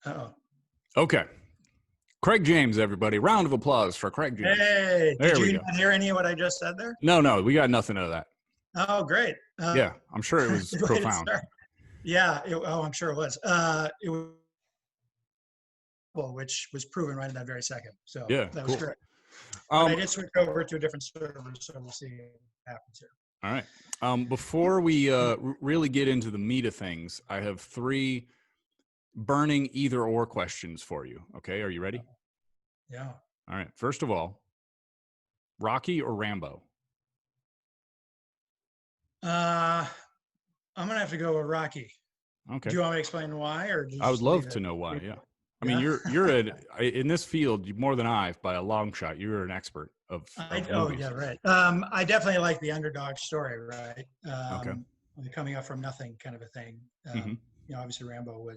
Uh-oh. Okay. Craig James, everybody. Round of applause for Craig James. Hey, there did we you go. not hear any of what I just said there? No, we got nothing of that. Oh, great. Yeah, I'm sure it was profound. Yeah, I'm sure it was. It was, which was proven right in that very second. So Yeah, that cool. was great. But I did switch over to a different server, so we'll see what happens here. All right. Before we really get into the meat of things, I have 3 burning either or questions for you. Okay, are you ready? Yeah. All right. First of all, Rocky or Rambo? I'm gonna have to go with Rocky. Okay. Do you want me to explain why, or I would love to know why. Yeah. I mean, you're in this field more than I by a long shot. You're an expert of movies. Oh yeah, right. I definitely like the underdog story, right? Okay. Coming up from nothing, kind of a thing. You know, obviously Rambo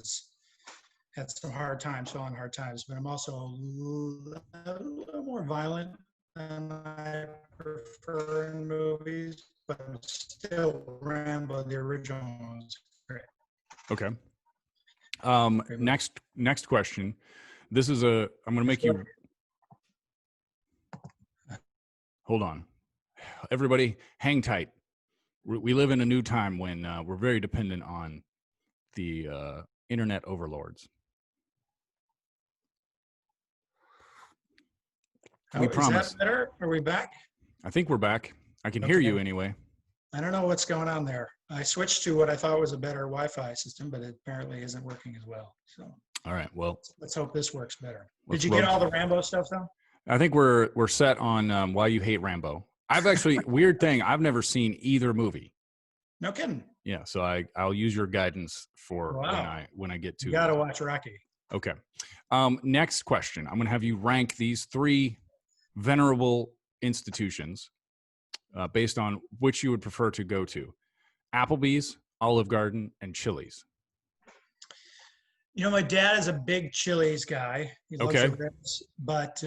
had some hard times, so on hard times, but I'm also a little more violent than I prefer in movies, but still Rambo, the original one, was great. Okay. Next question. This is I'm going to make you hold on. Everybody, hang tight. We live in a new time when we're very dependent on the internet overlords. We promise. Is that better? Are we back? I think we're back. I can hear you anyway. I don't know what's going on there. I switched to what I thought was a better Wi-Fi system, but it apparently isn't working as well. So, all right. Well, let's hope this works better. Did you get all the Rambo stuff though? I think we're set on why you hate Rambo. I've actually weird thing. I've never seen either movie. No kidding. Yeah. So I'll use your guidance for when I get to. You gotta watch Rocky. Okay. Next question. I'm gonna have you rank these 3 venerable institutions based on which you would prefer to go to: Applebee's, Olive Garden, and Chili's. You know, my dad is a big Chili's guy. He loves the ribs, but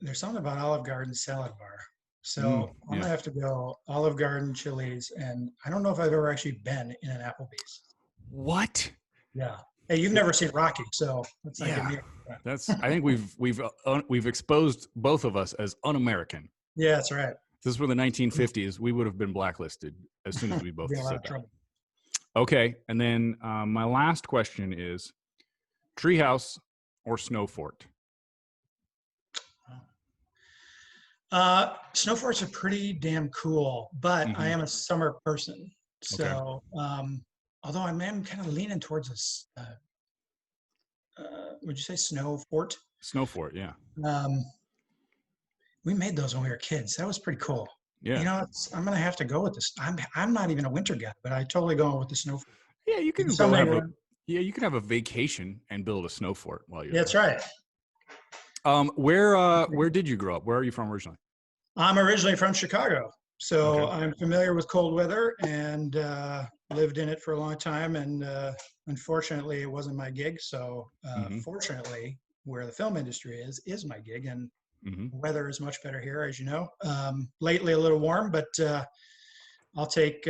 there's something about Olive Garden salad bar. So I'm gonna have to go Olive Garden, Chili's, and I don't know if I've ever actually been in an Applebee's. What? Yeah. Hey, you've never seen Rocky, so let's not give me I think we've exposed both of us as un-American. Yeah, that's right. If this were the 1950s, we would have been blacklisted as soon as we both said that. Trouble. Okay, and then my last question is: Treehouse or Snow Fort? Snow forts are pretty damn cool, but I am a summer person. So, although I am kind of leaning towards this, would you say Snow Fort? Snow Fort, yeah. We made those when we were kids. That was pretty cool. Yeah. You know, I'm gonna have to go with this. I'm not even a winter guy, but I totally going with the Snow Fort. Yeah, you can you can have a vacation and build a snow fort while you're. That's right. Where did you grow up? Where are you from originally? I'm originally from Chicago, so I'm familiar with cold weather and lived in it for a long time. And unfortunately, it wasn't my gig. So fortunately, where the film industry is my gig, and weather is much better here, as you know. Lately, a little warm, but I'll take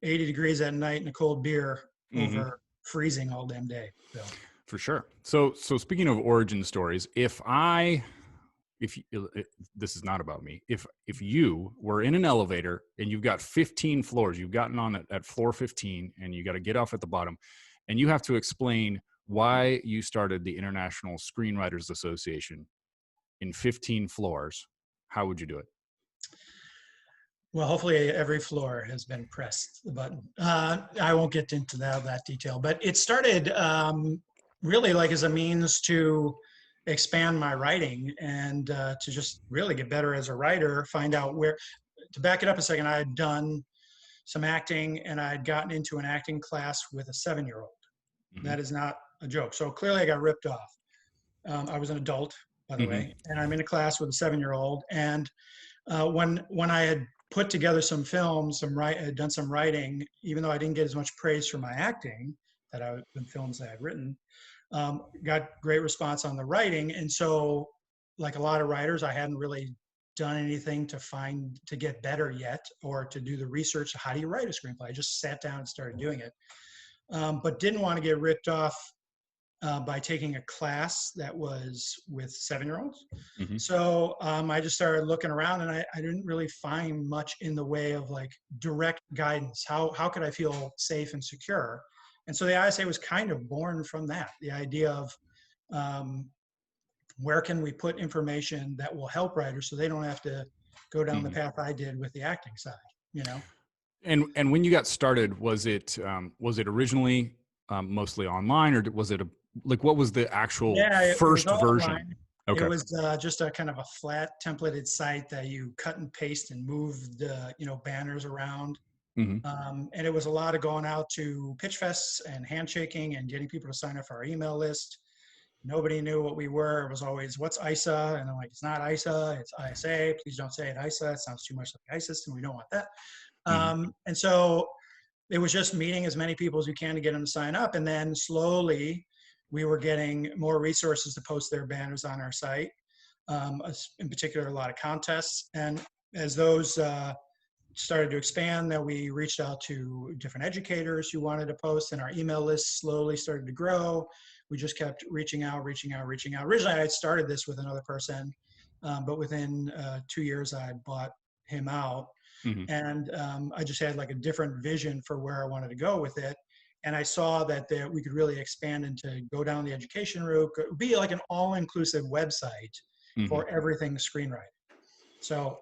80 degrees at night and a cold beer over freezing all damn day. So. For sure. So speaking of origin stories, if this is not about me, if you were in an elevator and you've got 15 floors, you've gotten on at floor 15 and you got to get off at the bottom, and you have to explain why you started the International Screenwriters Association in 15 floors, how would you do it? Well, hopefully every floor has been pressed the button. I won't get into that detail, but it started really like as a means to expand my writing and to just really get better as a writer, find out where, to back it up a second, I had done some acting and I had gotten into an acting class with a 7-year-old. That is not a joke. So clearly I got ripped off. I was an adult, by the way, and I'm in a class with a 7-year-old. And when I had put together some films, I had done some writing, even though I didn't get as much praise for my acting in films that I had written, got great response on the writing. And so like a lot of writers, I hadn't really done anything to get better yet, or to do the research. How do you write a screenplay? I just sat down and started doing it, but didn't want to get ripped off by taking a class that was with 7-year-olds. Mm-hmm. So I just started looking around, and I didn't really find much in the way of like direct guidance. How could I feel safe and secure? And so the ISA was kind of born from that, the idea of where can we put information that will help writers so they don't have to go down the Mm-hmm. path I did with the acting side, you know? And when you got started, was it originally mostly online, or was it what was the actual Yeah, it was first all version? online. It Okay. was just a kind of a flat templated site that you cut and paste and move the, banners around. Mm-hmm. And it was a lot of going out to pitch fests and handshaking and getting people to sign up for our email list. Nobody knew what we were. It was always, what's ISA? And I'm like, it's not ISA, it's ISA. Please don't say it ISA. It sounds too much like ISIS, and we don't want that. Mm-hmm. And so it was just meeting as many people as you can to get them to sign up. And then slowly we were getting more resources to post their banners on our site. In particular, a lot of contests. And as those started to expand, then we reached out to different educators who wanted to post, and our email list slowly started to grow. We just kept reaching out. Originally, I had started this with another person, but within 2 years, I bought him out. Mm-hmm. And I just had like a different vision for where I wanted to go with it. And I saw that we could really expand into go down the education route, be like an all-inclusive website Mm-hmm. for everything screenwriting. So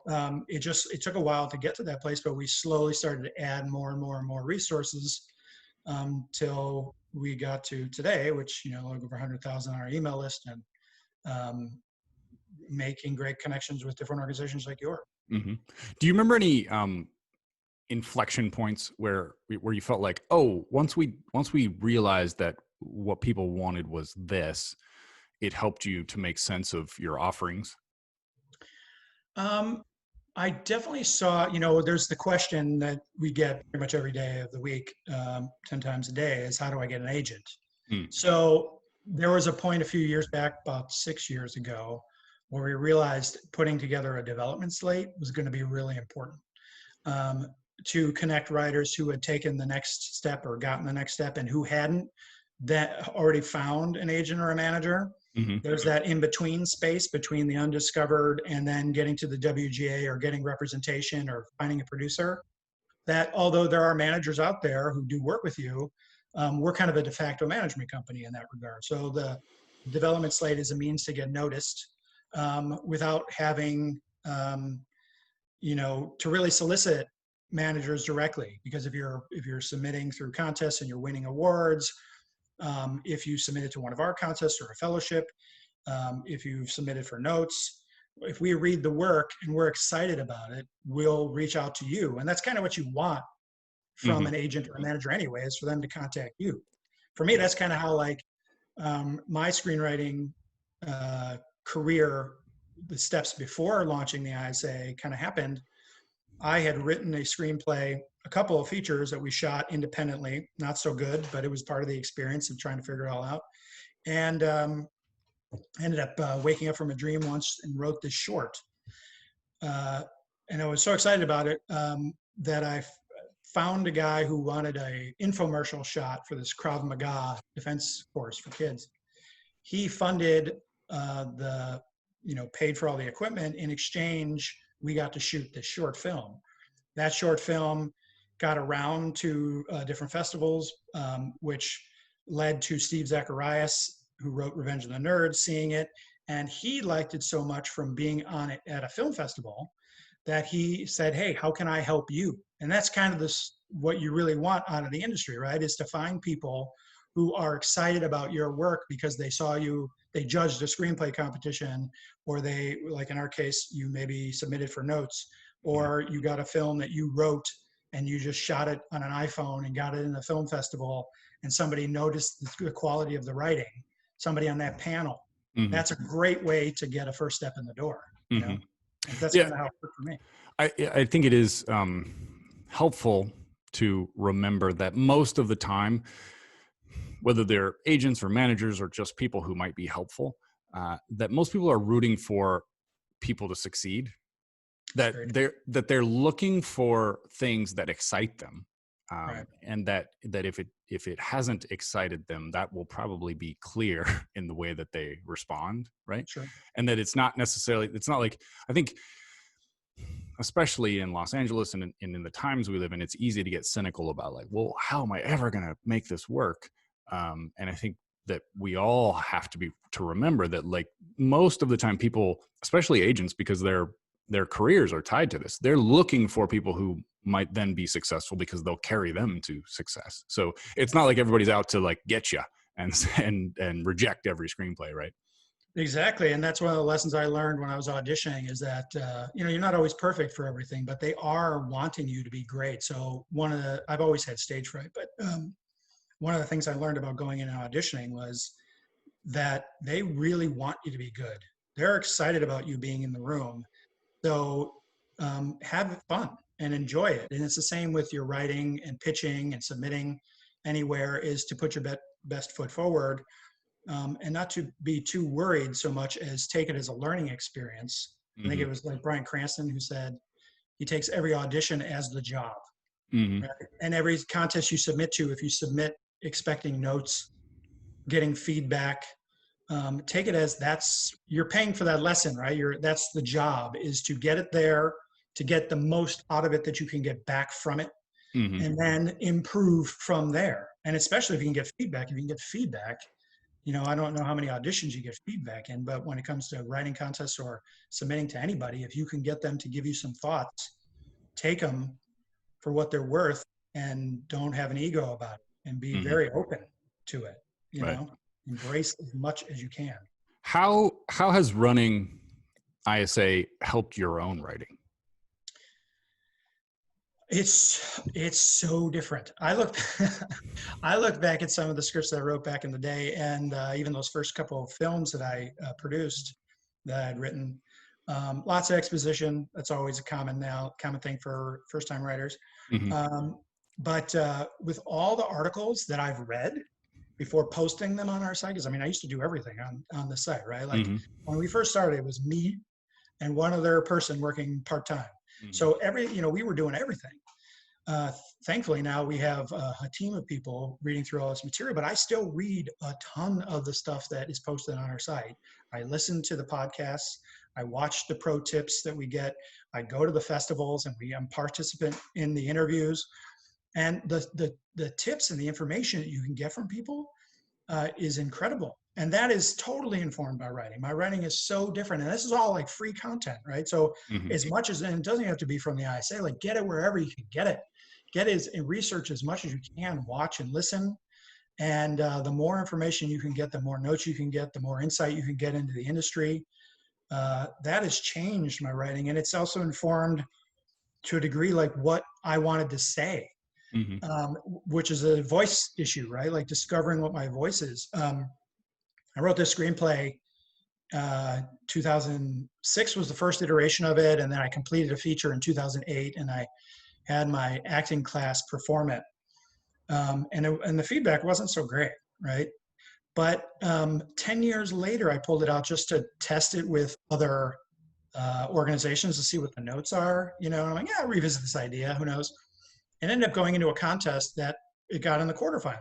it took a while to get to that place, but we slowly started to add more and more resources till we got to today, which, over 100,000 on our email list, and making great connections with different organizations like yours. Mm-hmm. Do you remember any inflection points where you felt like, oh, once we realized that what people wanted was this, it helped you to make sense of your offerings? I definitely saw, there's the question that we get pretty much every day of the week, 10 times a day, is how do I get an agent? Mm. So there was a point a few years back, about 6 years ago, where we realized putting together a development slate was going to be really important, to connect writers who had taken the next step or gotten the next step and who hadn't, that already found an agent or a manager. Mm-hmm. There's that in-between space between the undiscovered and then getting to the WGA or getting representation or finding a producer. That although there are managers out there who do work with you, we're kind of a de facto management company in that regard. So the development slate is a means to get noticed without having, to really solicit managers directly. Because if you're submitting through contests and you're winning awards, if you submitted to one of our contests or a fellowship, if you've submitted for notes, if we read the work and we're excited about it, we'll reach out to you. And that's kind of what you want from Mm-hmm. an agent or a manager anyway, is for them to contact you. For me, that's kind of how my screenwriting career, the steps before launching the ISA kind of happened. I had written a screenplay, a couple of features that we shot independently, not so good, but it was part of the experience of trying to figure it all out. And ended up waking up from a dream once and wrote this short. And I was so excited about it that I found a guy who wanted a infomercial shot for this Krav Maga defense course for kids. He funded paid for all the equipment. In exchange, we got to shoot this short film. That short film got around to different festivals, which led to Steve Zacharias, who wrote Revenge of the Nerds, seeing it. And he liked it so much from being on it at a film festival that he said, hey, how can I help you? And that's kind of what you really want out of the industry, right? Is to find people who are excited about your work because they saw you, they judged a screenplay competition, or they, like in our case, you maybe submitted for notes, or you got a film that you wrote and you just shot it on an iPhone and got it in a film festival, and somebody noticed the quality of the writing, somebody on that panel. Mm-hmm. That's a great way to get a first step in the door. Mm-hmm. And that's kind of how it worked for me. I think it is helpful to remember that most of the time, whether they're agents or managers or just people who might be helpful, that most people are rooting for people to succeed. That they're looking for things that excite them. Right. and that if it hasn't excited them, that will probably be clear in the way that they respond, right? Sure. And that it's not like, I think, especially in Los Angeles and in the times we live in, it's easy to get cynical about, like, well, how am I ever going to make this work? And I think that we all have to remember that, like, most of the time people, especially agents, because their careers are tied to this, they're looking for people who might then be successful because they'll carry them to success. So it's not like everybody's out to, like, get you and reject every screenplay, right? Exactly. And that's one of the lessons I learned when I was auditioning, is that, you're not always perfect for everything, but they are wanting you to be great. So I've always had stage fright, but one of the things I learned about going in and auditioning was that they really want you to be good. They're excited about you being in the room. So have fun and enjoy it. And it's the same with your writing and pitching and submitting anywhere, is to put your best foot forward, and not to be too worried so much as take it as a learning experience. I think it was like Bryan Cranston who said he takes every audition as the job. Mm-hmm. Right? And every contest you submit to, if you submit expecting notes, getting feedback, take it as you're paying for that lesson, right? That's the job, is to get it there, to get the most out of it that you can get back from it, Mm-hmm. and then improve from there. And especially if you can get feedback, I don't know how many auditions you get feedback in, but when it comes to writing contests or submitting to anybody, if you can get them to give you some thoughts, take them for what they're worth, and don't have an ego about it, and be Mm-hmm. very open to it, Right. embrace as much as you can. How has running ISA helped your own writing? It's so different. I look I look back at some of the scripts that I wrote back in the day, and even those first couple of films that I produced, that I'd written. Lots of exposition. That's always a common thing for first-time writers. Mm-hmm. But with all the articles that I've read before posting them on our site, because I used to do everything on the site, right? Like Mm-hmm. when we first started, it was me and one other person working part-time. Mm-hmm. So we were doing everything. Thankfully now we have a team of people reading through all this material, but I still read a ton of the stuff that is posted on our site. I listen to the podcasts. I watch the pro tips that we get. I go to the festivals, and I'm participant in the interviews. And the tips and the information that you can get from people is incredible. And that is totally informed by writing. My writing is so different. And this is all like free content, right? So Mm-hmm. as much as, and it doesn't have to be from the ISA, like get it wherever you can get it. Get it and research as much as you can, watch and listen. And the more information you can get, the more notes you can get, the more insight you can get into the industry. That has changed my writing. And it's also informed to a degree, like what I wanted to say. Mm-hmm. Which is a voice issue, right? Like discovering what my voice is. I wrote this screenplay. 2006 was the first iteration of it, and then I completed a feature in 2008, and I had my acting class perform it. And the feedback wasn't so great, right? But 10 years later, I pulled it out just to test it with other organizations to see what the notes are. And I'm like, yeah, I'll revisit this idea. Who knows? And ended up going into a contest that it got in the quarterfinals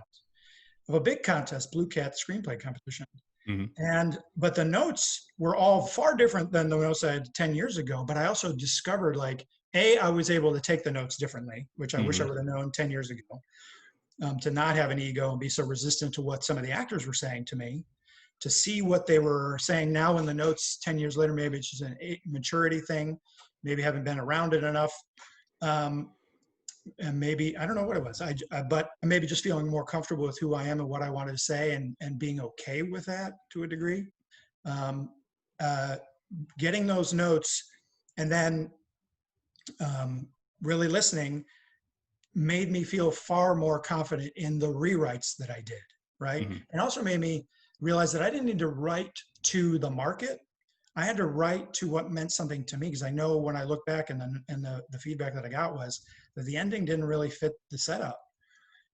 of a big contest, Blue Cat Screenplay Competition. Mm-hmm. But the notes were all far different than the notes I had 10 years ago. But I also discovered, like, I was able to take the notes differently, which I wish I would have known 10 years ago, to not have an ego and be so resistant to what some of the actors were saying to me, to see what they were saying now in the notes 10 years later. Maybe it's just a maturity thing. Maybe haven't been around it enough. And maybe, I don't know what it was, but maybe just feeling more comfortable with who I am and what I wanted to say, and being okay with that to a degree. Getting those notes and then really listening made me feel far more confident in the rewrites that I did, right? Mm-hmm. And also made me realize that I didn't need to write to the market. I had to write to what meant something to me, because I know when I look back, and the feedback that I got was that the ending didn't really fit the setup.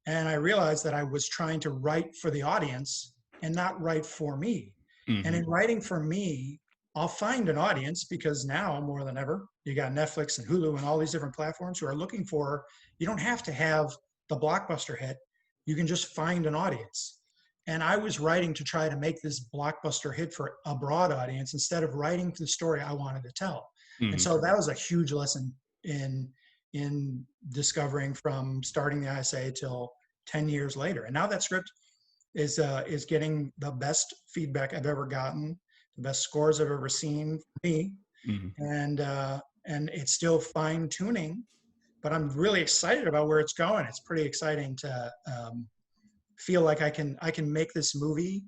And I realized that I was trying to write for the audience and not write for me. Mm-hmm. And in writing for me, I'll find an audience, because now more than ever, you got Netflix and Hulu and all these different platforms who are looking for, you don't have to have the blockbuster hit, you can just find an audience. And I was writing to try to make this blockbuster hit for a broad audience instead of writing the story I wanted to tell. And Mhm. so that was a huge lesson in discovering from starting the ISA till 10 years later. And now that script is getting the best feedback I've ever gotten, the best scores I've ever seen for me, Mhm. and it's still fine tuning, but I'm really excited about where it's going. It's pretty exciting to feel like I can make this movie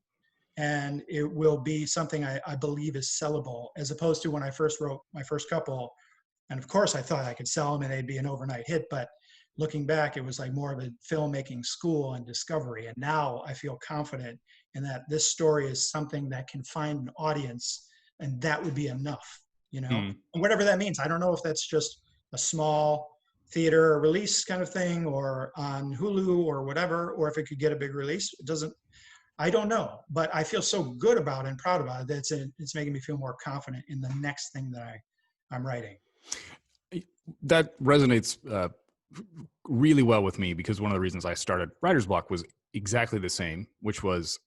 and it will be something I believe is sellable, as opposed to when I first wrote my first couple. And of course, I thought I could sell them and they'd be an overnight hit. But looking back, it was like more of a filmmaking school and discovery. And now I feel confident in that this story is something that can find an audience, and that would be enough, Mhm. and whatever that means. I don't know if that's just a small theater release kind of thing or on Hulu or whatever, or if it could get a big release. It doesn't, I don't know, but I feel so good about it and proud about it that it's making me feel more confident in the next thing that I'm writing. That resonates really well with me, because one of the reasons I started writer's block was exactly the same, which was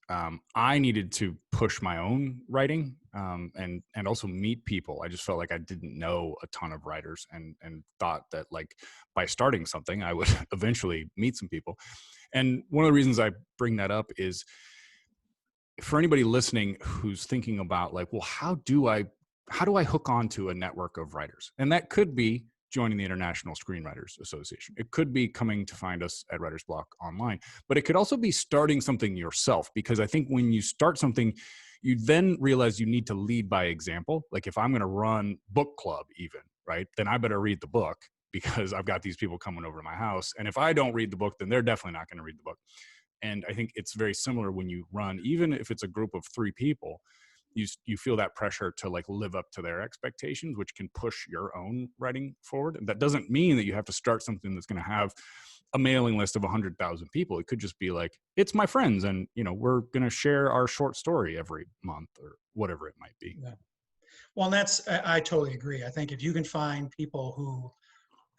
I needed to push my own writing, and also meet people. I just felt like I didn't know a ton of writers, and thought that, like, by starting something I would eventually meet some people. And one of the reasons I bring that up is, for anybody listening who's thinking about, like, well, how do I hook onto a network of writers? And that could be joining the International Screenwriters Association. It could be coming to find us at Writer's Block online, but it could also be starting something yourself, because I think when you start something, you then realize you need to lead by example. Like, if I'm going to run book club even, right, then I better read the book, because I've got these people coming over to my house. And if I don't read the book, then they're definitely not going to read the book. And I think it's very similar when you run, even if it's a group of 3 people, you feel that pressure to, like, live up to their expectations, which can push your own writing forward. And that doesn't mean that you have to start something that's going to have a mailing list of 100,000 people. It could just be like, it's my friends, and we're going to share our short story every month, or whatever it might be. Yeah. Well, and I totally agree. I think if you can find people who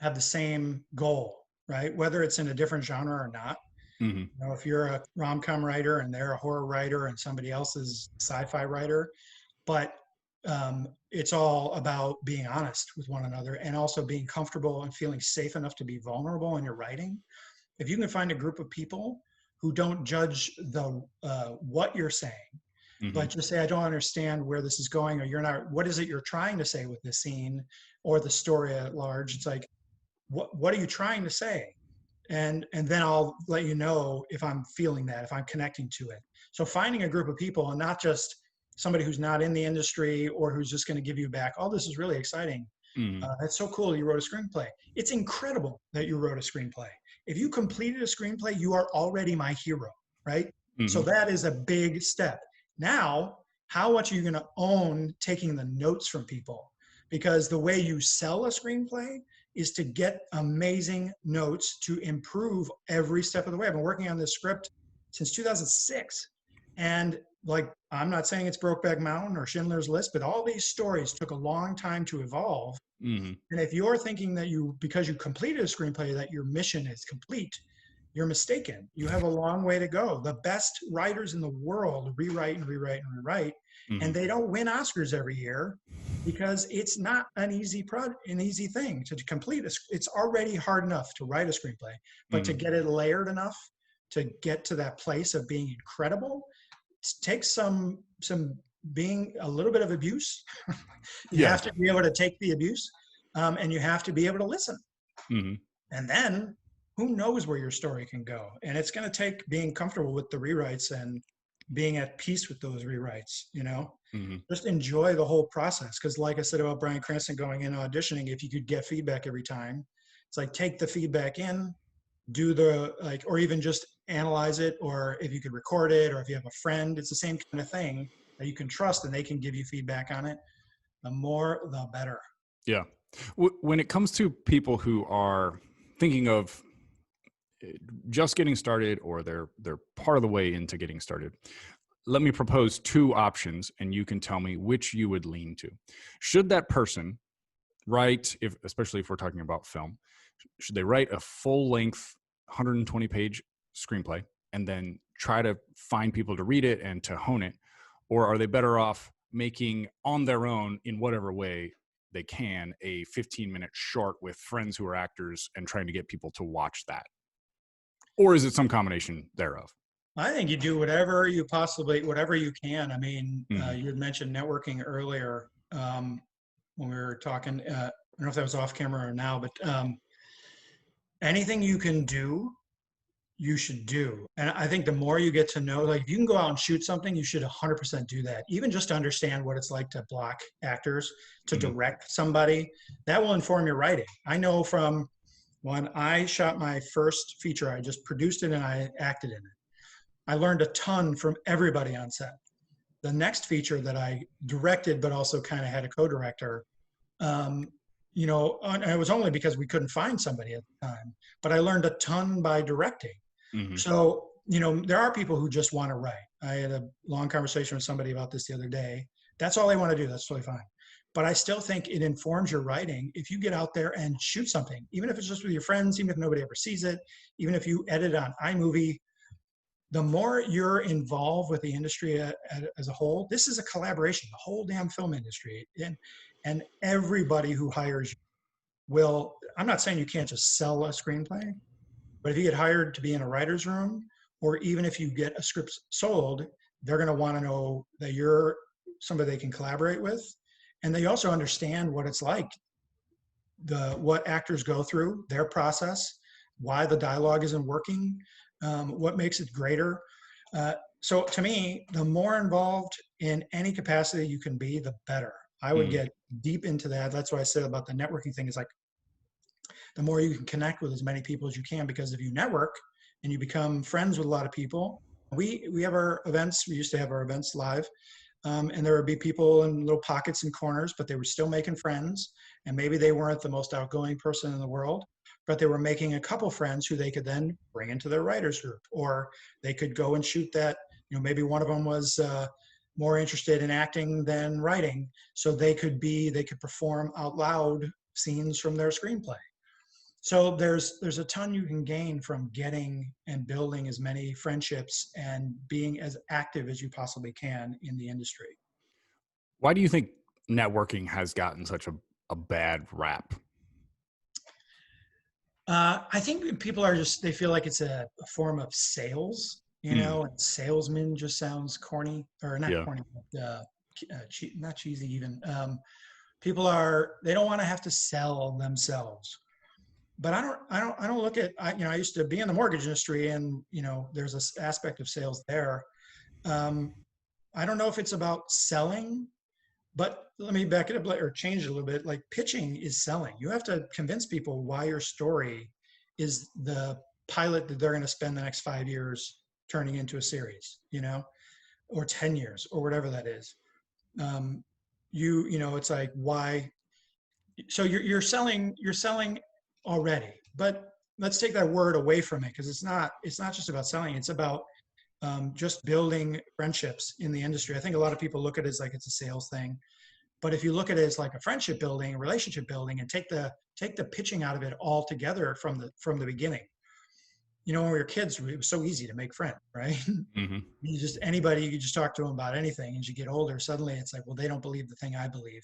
have the same goal, right, whether it's in a different genre or not, Mm-hmm. if you're a rom-com writer and they're a horror writer and somebody else is a sci-fi writer, but it's all about being honest with one another and also being comfortable and feeling safe enough to be vulnerable in your writing. If you can find a group of people who don't judge the what you're saying, Mm-hmm. but just say, I don't understand where this is going, or you're not, what is it you're trying to say with this scene or the story at large? It's like, what are you trying to say? And then I'll let you know if I'm feeling that, if I'm connecting to it. So finding a group of people, and not just somebody who's not in the industry or who's just going to give you back, oh, this is really exciting. Mm-hmm. That's so cool you wrote a screenplay. It's incredible that you wrote a screenplay. If you completed a screenplay, you are already my hero, right? So Mm-hmm. that is a big step. Now, how much are you going to own taking the notes from people? Because the way you sell a screenplay is to get amazing notes to improve every step of the way. I've been working on this script since 2006. And, like, I'm not saying it's Brokeback Mountain or Schindler's List, but all these stories took a long time to evolve. Mm-hmm. And if you're thinking that because you completed a screenplay, that your mission is complete, you're mistaken. You have a long way to go. The best writers in the world rewrite and rewrite and rewrite, Mm-hmm. and they don't win Oscars every year because it's not an easy thing to complete. It's already hard enough to write a screenplay, but to Mm-hmm. get it layered enough to get to that place of being incredible, it takes some being a little bit of abuse. You Yeah. have to be able to take the abuse, and you have to be able to listen. Mm-hmm. And then who knows where your story can go? And it's going to take being comfortable with the rewrites and being at peace with those rewrites. Mm-hmm. Just enjoy the whole process. Because, like I said about Bryan Cranston going in auditioning, if you could get feedback every time, it's like, take the feedback in, do or even just analyze it, or if you could record it, or if you have a friend, it's the same kind of thing that you can trust and they can give you feedback on it. The more, the better. Yeah. When it comes to people who are thinking of just getting started, or they're part of the way into getting started, let me propose 2 options, and you can tell me which you would lean to. Should that person write, especially if we're talking about film, should they write a full-length 120 page screenplay and then try to find people to read it and to hone it? Or are they better off making on their own, in whatever way they can, a 15-minute short with friends who are actors and trying to get people to watch that? Or is it some combination thereof? I think you do whatever you can. I mean, Mhm. you had mentioned networking earlier when we were talking. I don't know if that was off camera or now, but anything you can do, you should do. And I think the more you get to know, like if you can go out and shoot something, you should 100% do that. Even just to understand what it's like to block actors, to Mhm. direct somebody, that will inform your writing. I know from when I shot my first feature, I just produced it and I acted in it. I learned a ton from everybody on set. The next feature that I directed, but also kind of had a co-director, um, and it was only because we couldn't find somebody at the time, but I learned a ton by directing. Mhm. So, there are people who just want to write. I had a long conversation with somebody about this the other day. That's all they want to do. That's totally fine. But I still think it informs your writing if you get out there and shoot something, even if it's just with your friends, even if nobody ever sees it, even if you edit on iMovie. The more you're involved with the industry as a whole, this is a collaboration, the whole damn film industry. And everybody who hires you will, I'm not saying you can't just sell a screenplay, but if you get hired to be in a writer's room, or even if you get a script sold, they're going to want to know that you're somebody they can collaborate with. And they also understand what it's like, what actors go through, their process, why the dialogue isn't working, what makes it greater. So to me, the more involved in any capacity you can be, the better. I would Mhm. get deep into that. That's why I said about the networking thing is like the more you can connect with as many people as you can, because if you network and you become friends with a lot of people, we have our events. We used to have our events live, and there would be people in little pockets and corners, but they were still making friends. And maybe they weren't the most outgoing person in the world, but they were making a couple friends who they could then bring into their writers group, or they could go and shoot that. Maybe one of them was more interested in acting than writing, so they could perform out loud scenes from their screenplay. So there's a ton you can gain from getting and building as many friendships and being as active as you possibly can in the industry. Why do you think networking has gotten such a bad rap? I think people are they feel like it's a form of sales, Mm. and salesman just sounds corny, or not Yeah. corny, but not cheesy even. People they don't want to have to sell themselves. But I don't look at, I used to be in the mortgage industry, and, there's this aspect of sales there. Um, I don't know if it's about selling, but let me back it up or change it a little bit. Like pitching is selling. You have to convince people why your story is the pilot that they're going to spend the next 5 years turning into a series, or 10 years or whatever that is. Um, it's like why. So you're selling already, but let's take that word away from it, because it's not just about selling. It's about just building friendships in the industry. I think a lot of people look at it as like it's a sales thing, but if you look at it as like a friendship building, relationship building, and take the pitching out of it altogether from the beginning. When we were kids, it was so easy to make friends, right? Mhm. You could just talk to them about anything. As you get older, suddenly it's like, well, they don't believe the thing I believe,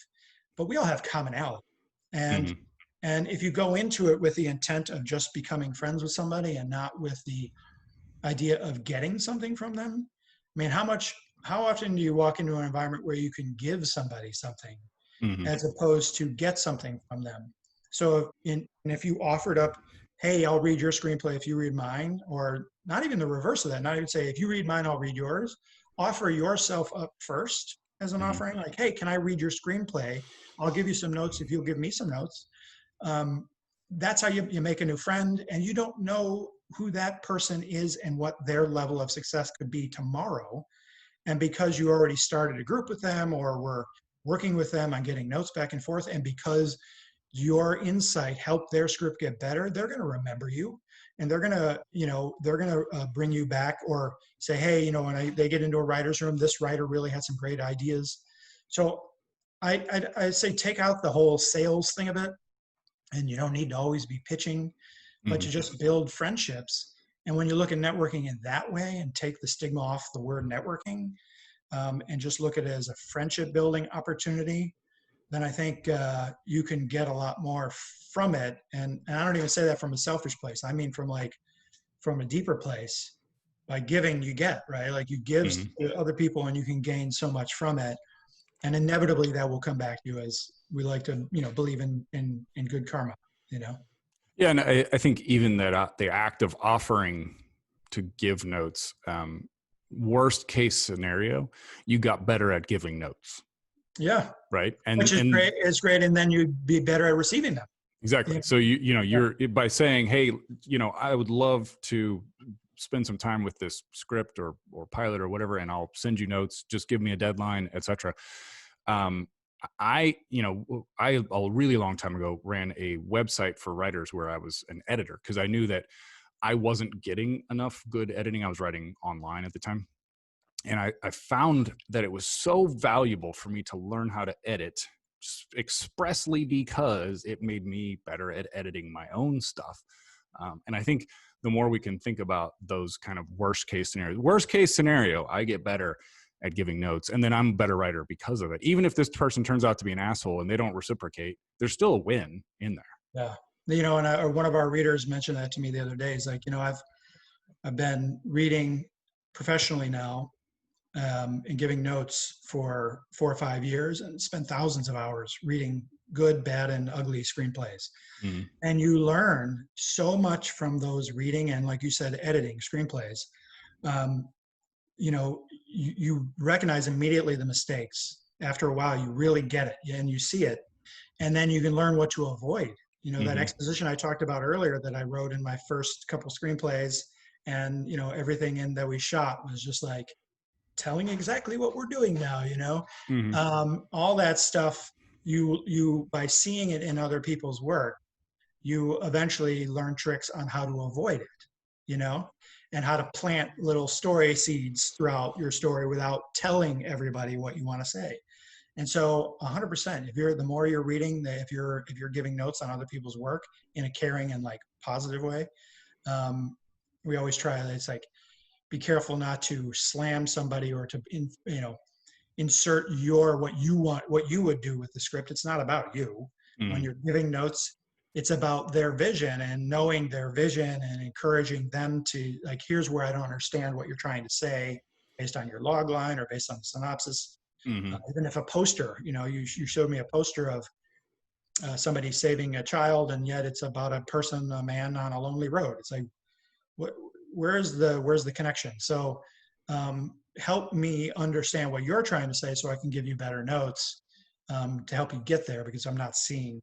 but we all have commonality. And Mhm. and if you go into it with the intent of just becoming friends with somebody and not with the idea of getting something from them, I mean, how often do you walk into an environment where you can give somebody something Mhm. as opposed to get something from them? So and if you offered up, hey, I'll read your screenplay if you read mine, or not even the reverse of that, not even say, if you read mine, I'll read yours. Offer yourself up first as an Mhm. offering, like, hey, can I read your screenplay? I'll give you some notes if you'll give me some notes. Um, that's how you make a new friend, and you don't know who that person is and what their level of success could be tomorrow. And because you already started a group with them or were working with them on getting notes back and forth, and because your insight helped their script get better, they're going to remember you, and they're going to bring you back, or say, hey, when they get into a writer's room, this writer really had some great ideas. So I say take out the whole sales thing of it, and you don't need to always be pitching. but Hmm. to just build friendships. And when you look at networking in that way and take the stigma off the word networking, and just look at it as a friendship building opportunity, then I think you can get a lot more from it. And I don't even say that from a selfish place. I mean, from a deeper place. By giving, you get, right? Like you give Hmm. to other people and you can gain so much from it. And inevitably that will come back to you, as we like to, believe in good karma, you know? Yeah, and I think even that the act of offering to give notes, worst case scenario, you got better at giving notes, Yeah. right? Which is And great. It's great. And then you'd be better at receiving them. exactly. Yeah. So you're by saying, hey, I would love to spend some time with this script or pilot or whatever, and I'll send you notes. Just give me a deadline, etc. Um, I a really long time ago ran a website for writers where I was an editor because I knew that I wasn't getting enough good editing. I was writing online at the time. And I found that it was so valuable for me to learn how to edit expressly because it made me better at editing my own stuff. And I think the more we can think about those kind of worst case scenario, I get better at giving notes. And then I'm a better writer because of it. Even if this person turns out to be an asshole and they don't reciprocate, there's still a win in there. Yeah. And one of our readers mentioned that to me the other day. He's like, I've been reading professionally now, and giving notes for 4 or 5 years, and spent thousands of hours reading good, bad, and ugly screenplays. Mm-hmm. And you learn so much from those reading and, like you said, editing screenplays. Um, you recognize immediately the mistakes. After a while, you really get it and you see it. And then you can learn what to avoid. That Mm-hmm. exposition I talked about earlier that I wrote in my first couple screenplays, and, everything in that we shot was just like telling exactly what we're doing now, Mm-hmm. all that stuff. You by seeing it in other people's work, you eventually learn tricks on how to avoid it, you know, and how to plant little story seeds throughout your story without telling everybody what you want to say. And so 100%, the more you're reading, if you're giving notes on other people's work in a caring and like positive way, we always try, it's like, be careful not to slam somebody or to, insert what you want, what you would do with the script. It's not about you. When Mm-hmm. you're giving notes, it's about their vision, and knowing their vision and encouraging them to, like, here's where I don't understand what you're trying to say based on your log line or based on the synopsis. Mm-hmm. Even if a poster, you showed me a poster of somebody saving a child, and yet it's about a man on a lonely road. It's like, what, where's the connection? So help me understand what you're trying to say so I can give you better notes, to help you get there, because I'm not seeing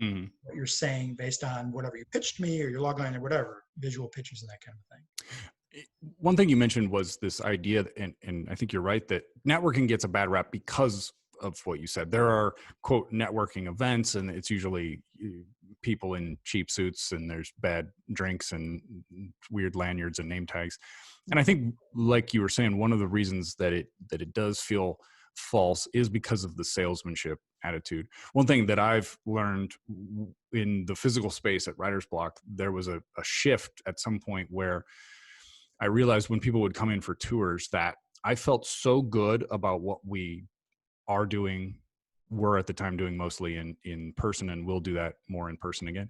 Mm-hmm. what you're saying based on whatever you pitched me or your logline or whatever, visual pictures and that kind of thing. One thing you mentioned was this idea, and I think you're right, that networking gets a bad rap because of what you said. There are, quote, networking events, and it's usually people in cheap suits, and there's bad drinks and weird lanyards and name tags. And I think, like you were saying, one of the reasons that it does feel false is because of the salesmanship attitude. One thing that I've learned in the physical space at Writer's Block, there was a shift at some point where I realized when people would come in for tours that I felt so good about what we are doing, were at the time doing mostly in person, and we'll do that more in person again,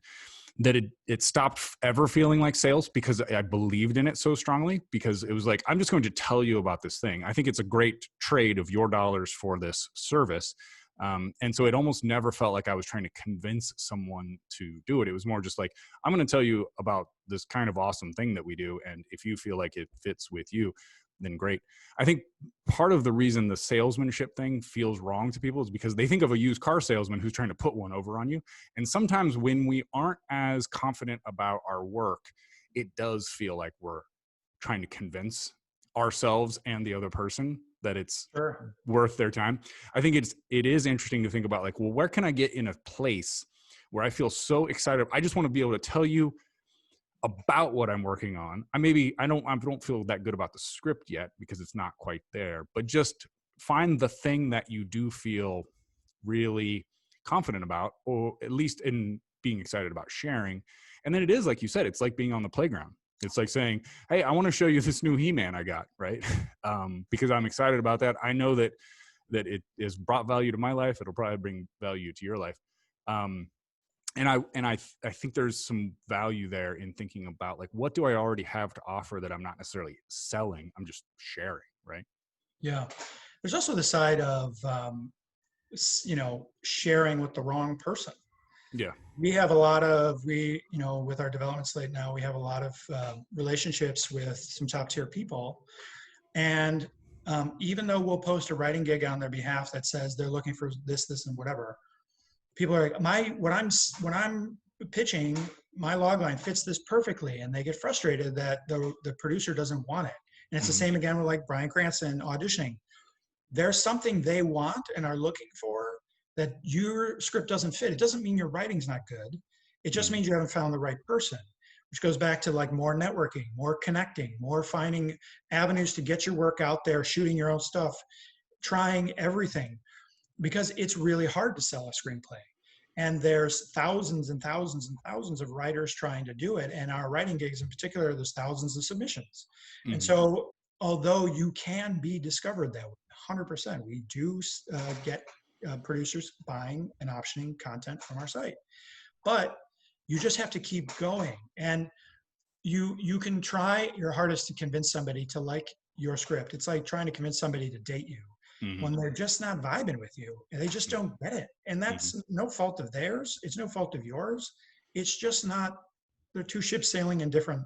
that it stopped ever feeling like sales, because I believed in it so strongly, because it was like, I'm just going to tell you about this thing. I think it's a great trade of your dollars for this service. And so it almost never felt like I was trying to convince someone to do it. It was more just like, I'm going to tell you about this kind of awesome thing that we do. And if you feel like it fits with you, then great. I think part of the reason the salesmanship thing feels wrong to people is because they think of a used car salesman who's trying to put one over on you. And sometimes when we aren't as confident about our work, it does feel like we're trying to convince ourselves and the other person that it's Sure. worth their time. I think it is interesting to think about, like, well, where can I get in a place where I feel so excited? I just want to be able to tell you about what I'm working on. I don't feel that good about the script yet because it's not quite there, but just find the thing that you do feel really confident about, or at least in being excited about sharing. And then it is, like you said, it's like being on the playground. It's like saying, hey, I want to show you this new He-Man I got, right? Because I'm excited about that. I know that it has brought value to my life. It'll probably bring value to your life. And I think there's some value there in thinking about, like, what do I already have to offer that I'm not necessarily selling? I'm just sharing, right? Yeah. There's also the side of, sharing with the wrong person. Yeah. We have a lot of, with our development slate now, we have a lot of relationships with some top tier people. And even though we'll post a writing gig on their behalf that says they're looking for this, and whatever, people are like, when I'm pitching, my logline fits this perfectly, and they get frustrated that the producer doesn't want it. And it's the same again with like Bryan Cranston auditioning. There's something they want and are looking for that your script doesn't fit. It doesn't mean your writing's not good. It just means you haven't found the right person, which goes back to like more networking, more connecting, more finding avenues to get your work out there, shooting your own stuff, trying everything, because it's really hard to sell a screenplay. And there's thousands and thousands and thousands of writers trying to do it. And our writing gigs in particular, there's thousands of submissions. And so although you can be discovered that way, 100%, we do get producers buying and optioning content from our site. But you just have to keep going. And you can try your hardest to convince somebody to like your script. It's like trying to convince somebody to date you when they're just not vibing with you and they just don't get it. And that's no fault of theirs. It's no fault of yours. It's just not, they're two ships sailing in different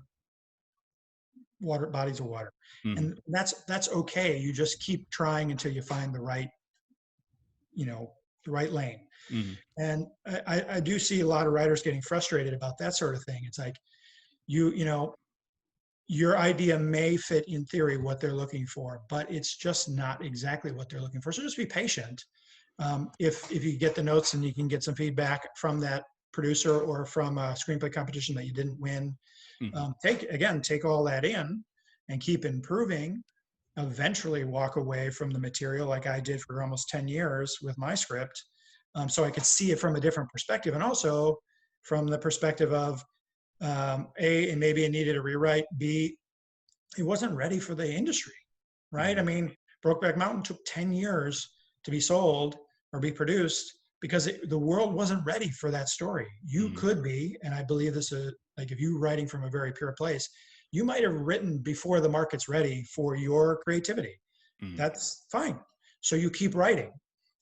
bodies of water. And that's okay. You just keep trying until you find the right, the right lane. And I do see a lot of writers getting frustrated about that sort of thing. It's like, your idea may fit in theory what they're looking for, but it's just not exactly what they're looking for. So just be patient. If you get the notes and you can get some feedback from that producer or from a screenplay competition that you didn't win, take all that in and keep improving. Eventually walk away from the material like I did for almost 10 years with my script, so I could see it from a different perspective, and also from the perspective of A, and maybe it needed a rewrite, B, it wasn't ready for the industry, right? I mean, Brokeback Mountain took 10 years to be sold or be produced because the world wasn't ready for that story. You could be, and I believe this is, like, if you're writing from a very pure place, you might have written before the market's ready for your creativity. That's fine. So you keep writing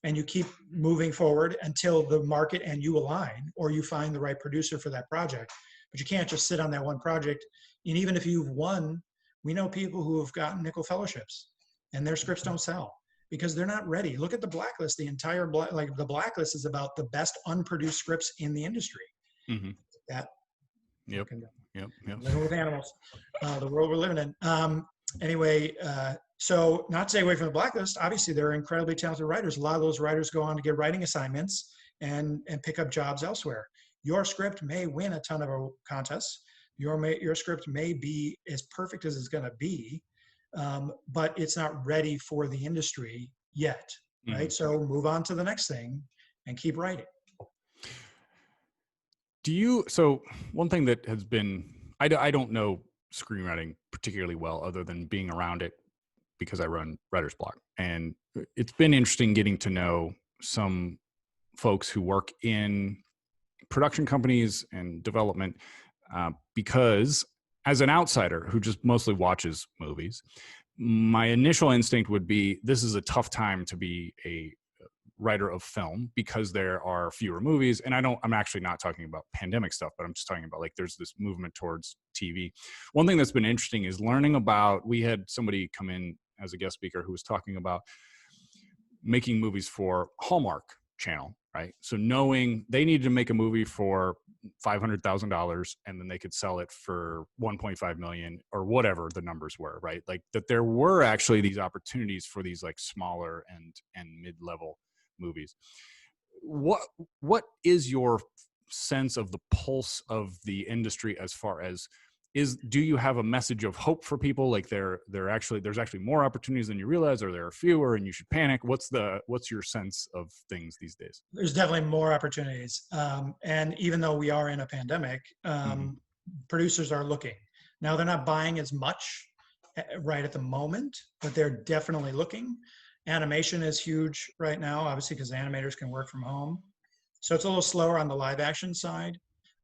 and you keep moving forward until the market and you align, or you find the right producer for that project. But you can't just sit on that one project. And even if you've won, we know people who have gotten nickel fellowships and their scripts don't sell because they're not ready. Look at the blacklist. The entire the blacklist is about the best unproduced scripts in the industry. That living with animals, the world we're living in. Anyway, so not to stay away from the blacklist, obviously there are incredibly talented writers. A lot of those writers go on to get writing assignments and pick up jobs elsewhere. Your script may win a ton of contests. Your script may be as perfect as it's going to be, but it's not ready for the industry yet, right? So move on to the next thing and keep writing. So one thing that has been, I don't know screenwriting particularly well other than being around it because I run Writer's Block. And it's been interesting getting to know some folks who work in production companies and development, because as an outsider who just mostly watches movies, my initial instinct would be this is a tough time to be a writer of film because there are fewer movies. And I'm actually not talking about pandemic stuff, but I'm just talking about, like, there's this movement towards TV. One thing that's been interesting is learning about, we had somebody come in as a guest speaker who was talking about making movies for Hallmark Channel, right? So knowing they needed to make a movie for $500,000 and then they could sell it for 1.5 million or whatever the numbers were, right? Like that there were actually these opportunities for these like smaller and mid-level movies. What is your sense of the pulse of the industry as far as do you have a message of hope for people? Like there's actually more opportunities than you realize, or there are fewer and you should panic? What's your sense of things these days? There's definitely more opportunities. And even though we are in a pandemic, producers are looking. Now, they're not buying as much right at the moment, but they're definitely looking. Animation is huge right now, obviously, because animators can work from home. So it's a little slower on the live action side,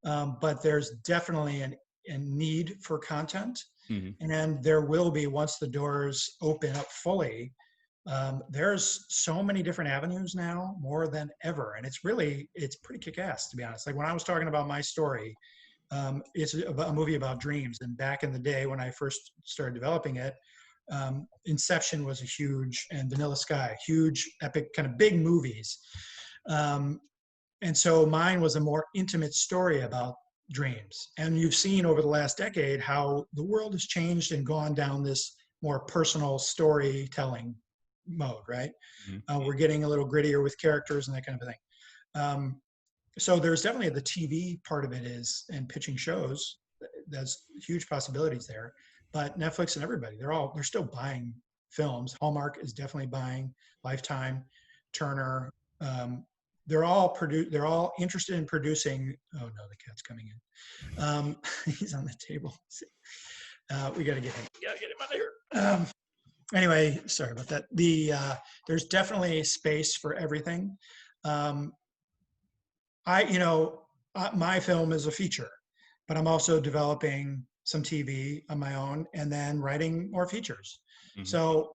but there's definitely a need for content. And there will be, once the doors open up fully, there's so many different avenues now, more than ever. And it's pretty kick-ass, to be honest. Like when I was talking about my story, it's a movie about dreams. And back in the day when I first started developing it, Inception was a huge, and Vanilla Sky, huge, epic, kind of big movies. And so mine was a more intimate story about dreams. And you've seen over the last decade how the world has changed and gone down this more personal storytelling mode, right? We're getting a little grittier with characters and that kind of thing. So there's definitely the TV part of it is, and pitching shows, there's huge possibilities there. But Netflix and everybody, they're still buying films. Hallmark is definitely buying, Lifetime, Turner. They're all interested in producing. Oh no, the cat's coming in. He's on the table. We got to get him. We got to get him out of here. Anyway, sorry about that. There's definitely space for everything. My film is a feature, but I'm also developing some TV on my own and then writing more features. So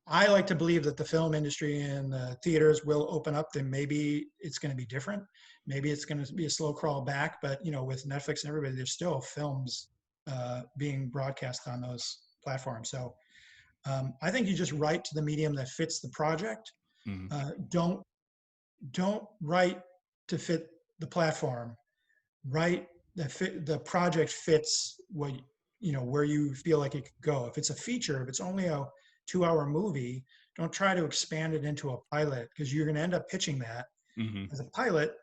I like to believe that the film industry and the theaters will open up, then maybe it's going to be different. Maybe it's going to be a slow crawl back, but with Netflix and everybody, there's still films being broadcast on those platforms. So I think you just write to the medium that fits the project. Don't write to fit the platform. Write the project fits what where you feel like it could go. If it's a feature, if it's only a 2-hour movie, don't try to expand it into a pilot, because you're going to end up pitching that as a pilot.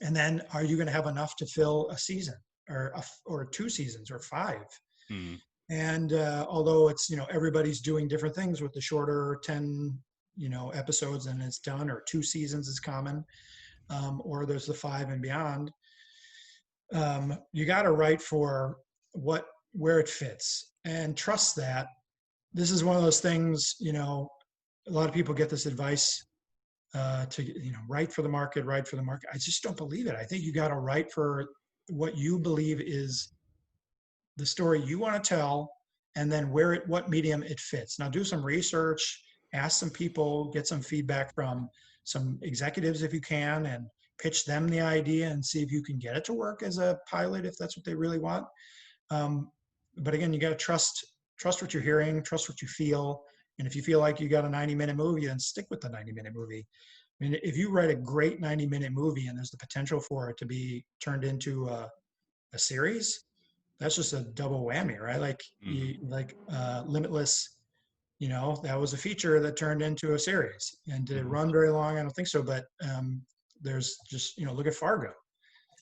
And then are you going to have enough to fill a season or 2 seasons or 5? And although it's, everybody's doing different things with the shorter 10, episodes and it's done, or 2 seasons is common, or there's the 5 and beyond. You got to write for where it fits and trust that. This is one of those things, a lot of people get this advice to, write for the market. I just don't believe it. I think you got to write for what you believe is the story you want to tell, and then what medium it fits. Now do some research, ask some people, get some feedback from some executives if you can, and pitch them the idea and see if you can get it to work as a pilot, if that's what they really want. But again, you got to trust what you're hearing, trust what you feel. And if you feel like you got a 90-minute movie, then stick with the 90-minute movie. I mean, if you write a great 90-minute movie and there's the potential for it to be turned into a series, that's just a double whammy, right? Like, Limitless, that was a feature that turned into a series. And did it run very long? I don't think so. But there's just, look at Fargo.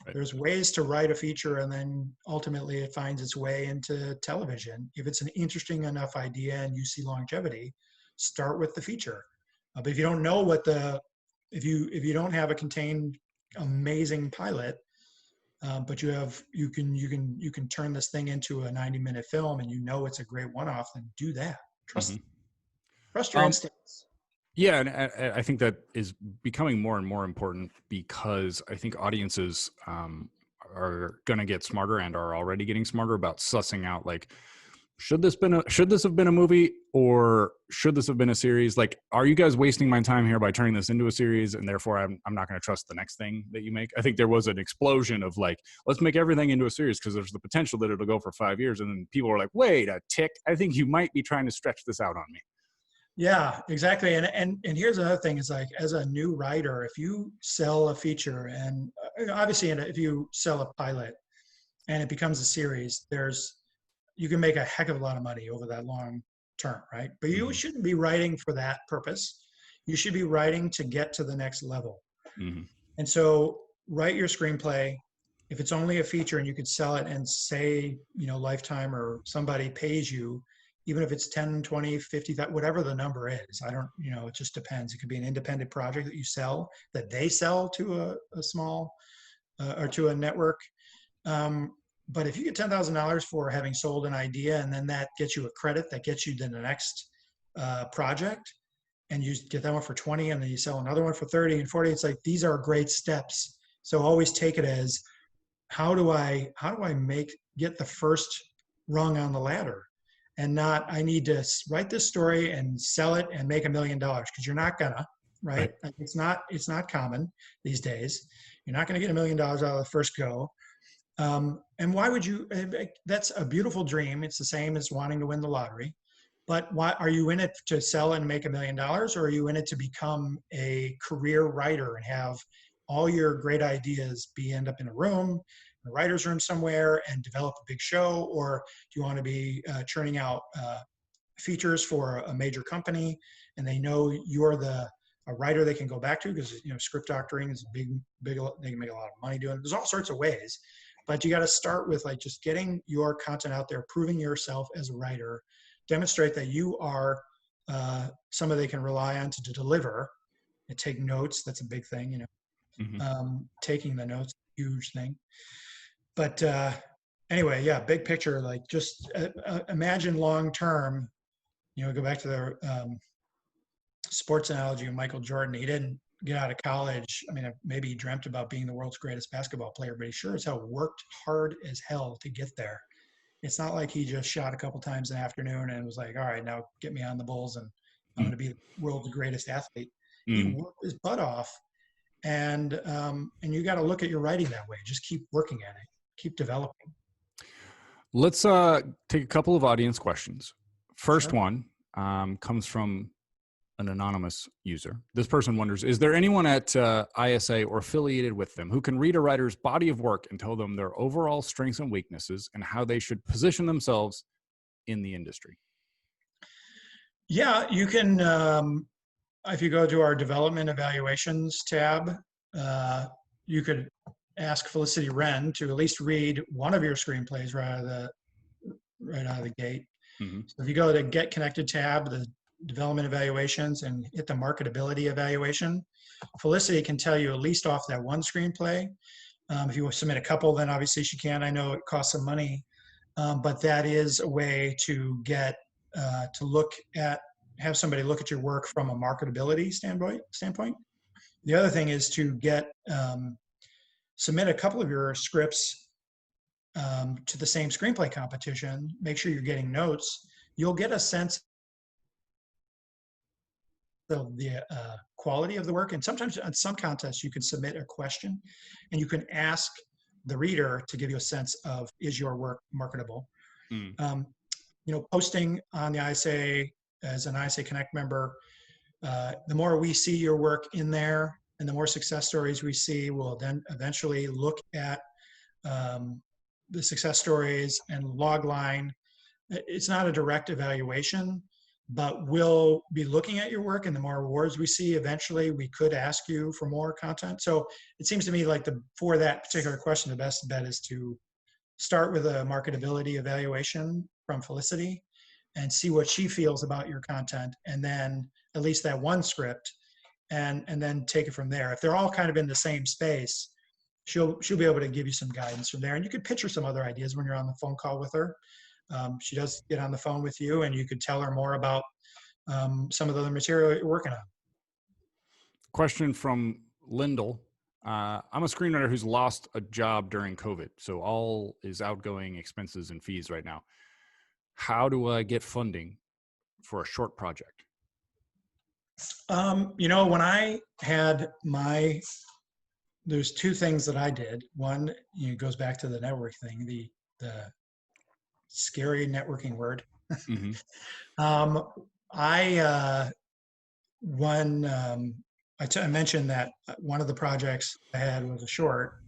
Right. There's ways to write a feature, and then ultimately it finds its way into television. If it's an interesting enough idea and you see longevity, start with the feature. But if you don't know if you don't have a contained amazing pilot, but you can turn this thing into a 90-minute film, and it's a great one-off, then do that. Trust your instincts. Yeah, and I think that is becoming more and more important, because I think audiences are going to get smarter and are already getting smarter about sussing out, like, should this have been a movie, or should this have been a series? Like, are you guys wasting my time here by turning this into a series, and therefore I'm not going to trust the next thing that you make? I think there was an explosion of like, let's make everything into a series because there's the potential that it'll go for 5 years, and then people are like, wait a tick, I think you might be trying to stretch this out on me. Yeah, exactly. And here's another thing is, like, as a new writer, if you sell a feature, and obviously if you sell a pilot and it becomes a series, you can make a heck of a lot of money over that long term, right? But you shouldn't be writing for that purpose. You should be writing to get to the next level. And so write your screenplay, if it's only a feature and you could sell it and say, Lifetime or somebody pays you, even if it's 10, 20, 50, whatever the number is, I don't, it just depends. It could be an independent project that you sell, that they sell to a small or to a network. But if you get $10,000 for having sold an idea, and then that gets you a credit that gets you to the next project, and you get that one for 20, and then you sell another one for 30 and 40, it's like, these are great steps. So always take it as, how do I get the first rung on the ladder, and not, I need to write this story and sell it and make $1 million, because you're not gonna, right? Like, it's not common these days. You're not going to get $1 million out of the first go. And why would you? That's a beautiful dream. It's the same as wanting to win the lottery. But why are you in it, to sell and make $1 million, or are you in it to become a career writer and have all your great ideas end up in a room, in a writer's room somewhere, and develop a big show? Or do you want to be churning out features for a major company, and they know you're a writer they can go back to, because script doctoring is big. They can make a lot of money doing it. There's all sorts of ways, but you got to start with like just getting your content out there, proving yourself as a writer, demonstrate that you are somebody they can rely on to deliver, and take notes. That's a big thing, taking the notes, huge thing. But anyway, yeah, big picture, like just imagine long term. Go back to the sports analogy of Michael Jordan. He didn't get out of college. I mean, maybe he dreamt about being the world's greatest basketball player, but he sure as hell worked hard as hell to get there. It's not like he just shot a couple times in the afternoon and was like, all right, now get me on the Bulls and I'm going to be the world's greatest athlete. He worked his butt off, and you got to look at your writing that way. Just keep working at it, keep developing. Let's take a couple of audience questions. First one comes from an anonymous user. This person wonders, is there anyone at ISA or affiliated with them who can read a writer's body of work and tell them their overall strengths and weaknesses and how they should position themselves in the industry? Yeah, you can, if you go to our development evaluations tab, you could ask Felicity Wren to at least read one of your screenplays right out of the gate. So if you go to Get Connected tab, the development evaluations, and hit the marketability evaluation, Felicity can tell you at least off that one screenplay. If you submit a couple, then obviously she can. I know it costs some money, but that is a way to get have somebody look at your work from a marketability standpoint. The other thing is to submit a couple of your scripts to the same screenplay competition. Make sure you're getting notes. You'll get a sense of the quality of the work. And sometimes on some contests, you can submit a question and you can ask the reader to give you a sense of, is your work marketable? Posting on the ISA as an ISA Connect member, the more we see your work in there and the more success stories we see, we'll then eventually look at the success stories and log line. It's not a direct evaluation, but we'll be looking at your work, and the more awards we see, eventually we could ask you for more content. So it seems to me like for that particular question, the best bet is to start with a marketability evaluation from Felicity and see what she feels about your content, and then at least that one script, and then take it from there. If they're all kind of in the same space, she'll be able to give you some guidance from there. And you could pitch her some other ideas when you're on the phone call with her. She does get on the phone with you, and you could tell her more about some of the other material you're working on. Question from Lyndall. I'm a screenwriter who's lost a job during COVID, so all is outgoing expenses and fees right now. How do I get funding for a short project? When I had there's two things that I did. One, goes back to the network thing, the scary networking word. I mentioned that one of the projects I had was a short,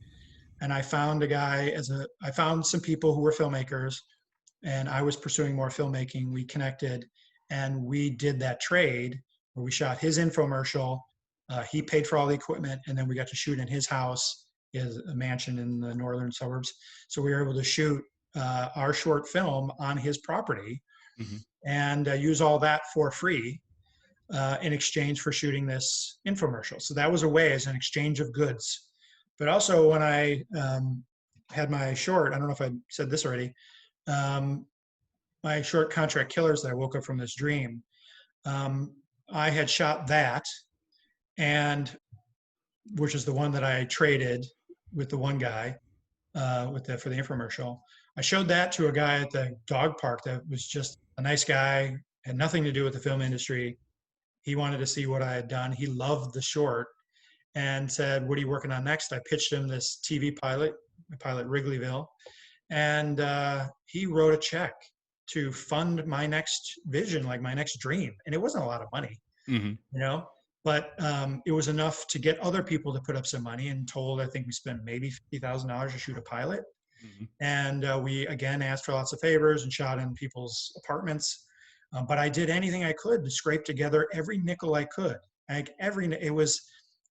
and I found I found some people who were filmmakers, and I was pursuing more filmmaking. We connected, and we did that trade where we shot his infomercial. He paid for all the equipment, and then we got to shoot in his house He has a mansion in the northern suburbs. So we were able to shoot our short film on his property Hmm. and use all that for free in exchange for shooting this infomercial. So that was a way as an exchange of goods. But also when I had my short, I don't know if I said this already, um, my short Contract Killers that I woke up from this dream, I had shot that, and which is the one that I traded with the one guy for the infomercial. I showed that to a guy at the dog park that was just a nice guy, had nothing to do with the film industry. He wanted to see what I had done. He loved the short and said, "What are you working on next?" I pitched him this TV pilot, Wrigleyville, and he wrote a check to fund my next vision, like my next dream. And it wasn't a lot of money, Hmm. you know, but it was enough to get other people to put up some money. And told, I think we spent maybe $50,000 to shoot a pilot. Hmm. And we again asked for lots of favors and shot in people's apartments. But I did anything I could to scrape together every nickel I could. Like it was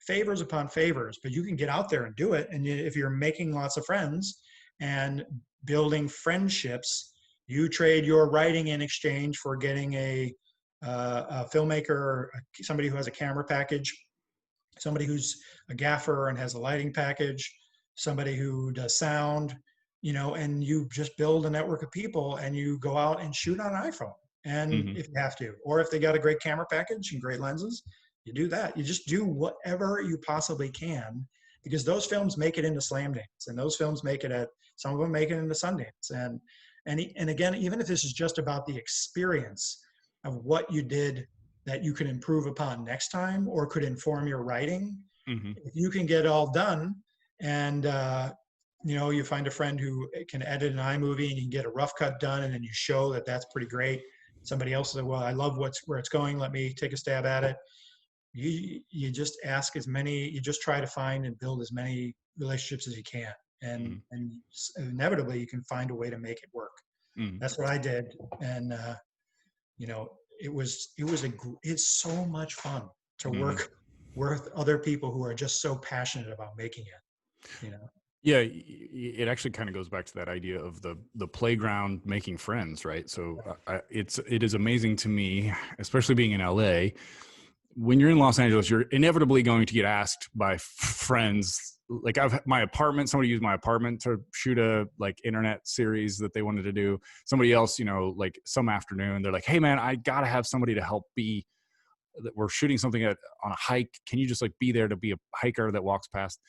favors upon favors, but you can get out there and do it. And if you're making lots of friends and building friendships, you trade your writing in exchange for getting a filmmaker, somebody who has a camera package, somebody who's a gaffer and has a lighting package, somebody who does sound, and you just build a network of people and you go out and shoot on an iPhone. And Hmm. if you have to, or if they got a great camera package and great lenses, you do that. You just do whatever you possibly can, because those films make it into Slamdance, and those films make it some of them make it into Sundance. And again, even if this is just about the experience of what you did that you can improve upon next time or could inform your writing, Hmm. if you can get it all done and you find a friend who can edit an iMovie and you can get a rough cut done, and then you show that that's pretty great. Somebody else said, "Well, I love where it's going. Let me take a stab at it." You just ask as many. You just try to find and build as many relationships as you can, and Hmm. and inevitably you can find a way to make it work. Hmm. That's what I did, and you know, it's so much fun to Hmm. work with other people who are just so passionate about making it. Yeah, it actually kind of goes back to that idea of the playground making friends, right? So it is amazing to me, especially being in LA. When you're in Los Angeles, you're inevitably going to get asked by friends. Like my apartment, somebody used my apartment to shoot a internet series that they wanted to do. Somebody else, like some afternoon, they're like, "Hey man, I gotta have somebody to help be. We're shooting something on a hike. Can you just be there to be a hiker that walks past?"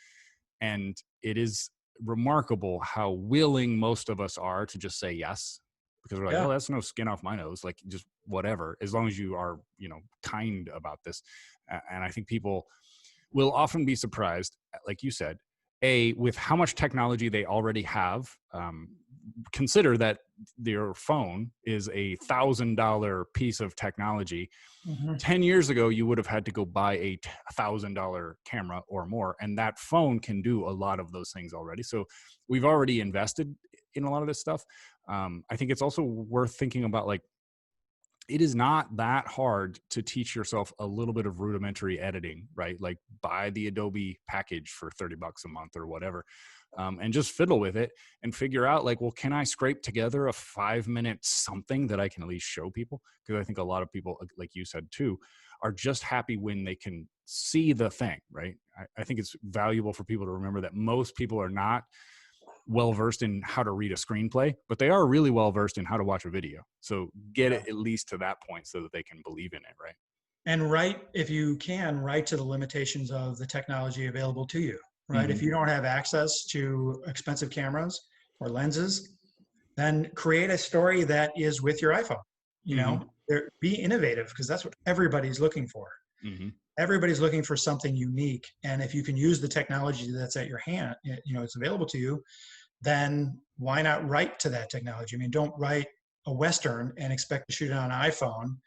And it is remarkable how willing most of us are to just say yes, because we're like, Yeah. "Oh, that's no skin off my nose. Like, just whatever, as long as you are, kind about this." And I think people will often be surprised, like you said, with how much technology they already have. Consider that your phone is $1,000 piece of technology. Hmm. 10 years ago, you would have had to go buy a $1,000 camera or more, and that phone can do a lot of those things already. So we've already invested in a lot of this stuff. I think it's also worth thinking about, it is not that hard to teach yourself a little bit of rudimentary editing, right? Like buy the Adobe package for $30 a month or whatever, and just fiddle with it and figure out well, can I scrape together a 5-minute something that I can at least show people? Because I think a lot of people, like you said too, are just happy when they can see the thing, right? I think it's valuable for people to remember that most people are not well versed in how to read a screenplay, but they are really well versed in how to watch a video. So get Yeah. it at least to that point so that they can believe in it, right? And write, if you can, write to the limitations of the technology available to you, right? Mm-hmm. If you don't have access to expensive cameras or lenses, then create a story that is with your iPhone. Mm-hmm. Be innovative, because that's what everybody's looking for. Mm-hmm. Everybody's looking for something unique. And if you can use the technology that's at your hand, it's available to you, then why not write to that technology? I mean, don't write a Western and expect to shoot it on an iPhone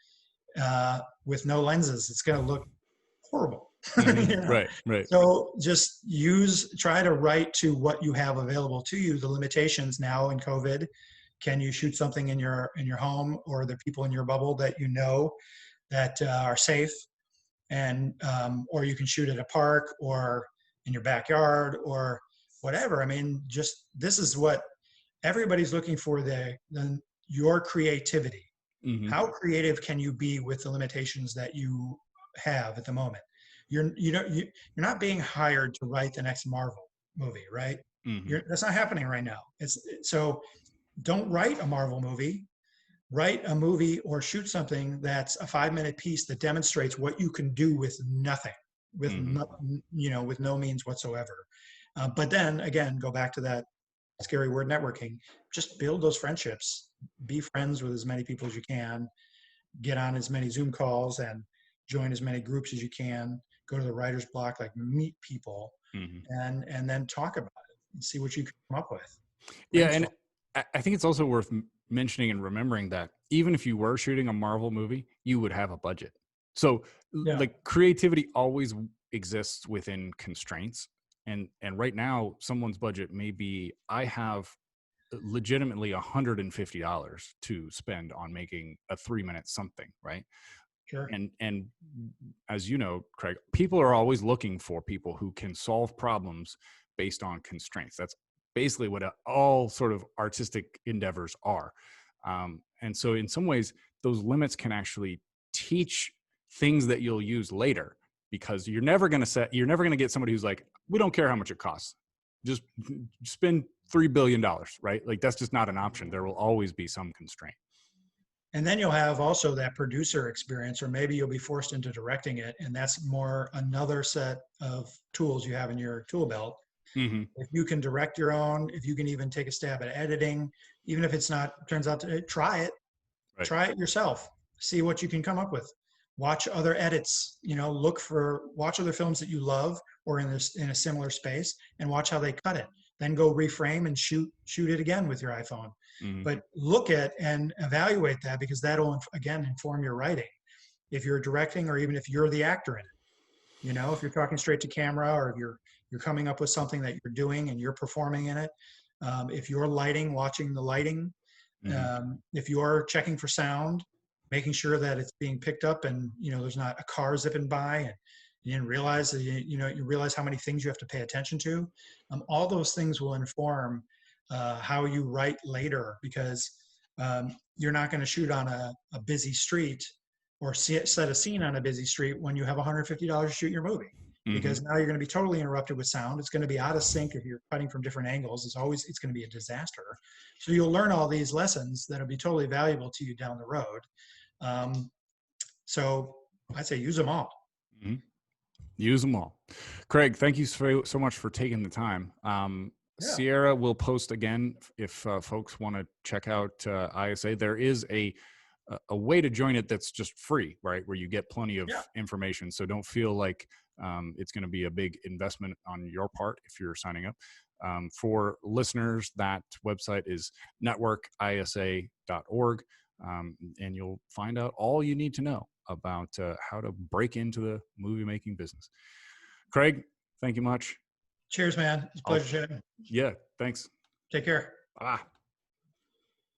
with no lenses. It's going to look horrible. Mm-hmm. you know? Right. Right. So just try to write to what you have available to you. The limitations now in COVID. Can you shoot something in your home, or the people in your bubble that that are safe, and or you can shoot at a park or in your backyard, or whatever. I mean, just this is what everybody's looking for, your creativity. Hmm. How creative can you be with the limitations that you have at the moment? You're not being hired to write the next Marvel movie, right? Hmm. That's not happening right now. So don't write a Marvel movie. Write a movie or shoot something that's a 5-minute piece that demonstrates what you can do with nothing, with Hmm. with no means whatsoever. But then again, go back to that scary word, networking. Just build those friendships. Be friends with as many people as you can. Get on as many Zoom calls and join as many groups as you can. Go to the writer's block, like meet people, Hmm. and then talk about it and see what you can come up with. Yeah, and Brainstorm. I think it's also worth mentioning and remembering that even if you were shooting a Marvel movie, you would have a budget. So Yeah, like creativity always exists within constraints. And right now, someone's budget may be, I have legitimately $150 to spend on making a 3-minute something, right? sure. And as you know, Craig, people are always looking for people who can solve problems based on constraints. That's basically what all sort of artistic endeavors are. And so in some ways, those limits can actually teach things that you'll use later, because you're never going to get somebody who's like, we don't care how much it costs, just spend $3 billion, right? Like that's just not an option. There will always be some constraint. And then you'll have also that producer experience, or maybe you'll be forced into directing it. And that's more another set of tools you have in your tool belt. Hmm. If you can direct your own, if you can even take a stab at editing, even if it's not, turns out to Right. try it yourself, see what you can come up with. Watch other edits, watch other films that you love or in a similar space and watch how they cut it. Then go reframe and shoot it again with your iPhone. Hmm. But look at and evaluate that, because that'll again inform your writing. If you're directing, or even if you're the actor in it, if you're talking straight to camera, or if you're coming up with something that you're doing and you're performing in it. If you're lighting, watching the lighting. Hmm. If you're checking for sound, making sure that it's being picked up, and there's not a car zipping by and you didn't realize that you realize how many things you have to pay attention to. All those things will inform how you write later, because you're not going to shoot on a busy street, or set a scene on a busy street when you have $150 to shoot your movie, Hmm. because now you're going to be totally interrupted with sound. It's going to be out of sync. If you're cutting from different angles, it's going to be a disaster. So you'll learn all these lessons that'll be totally valuable to you down the road. Um, so I'd say use them all. Hmm. Use them all. Craig, thank you so much for taking the time. Yeah. Sierra will post again if folks want to check out ISA. There is a way to join it that's just free, right? Where you get plenty of Yeah. information. So don't feel like it's going to be a big investment on your part if you're signing up. For listeners, that website is networkisa.org, and you'll find out all you need to know about how to break into the movie making business. Craig, thank you much. Cheers, man. It's a I'll, pleasure chatting. yeah, thanks. Take care. Ah.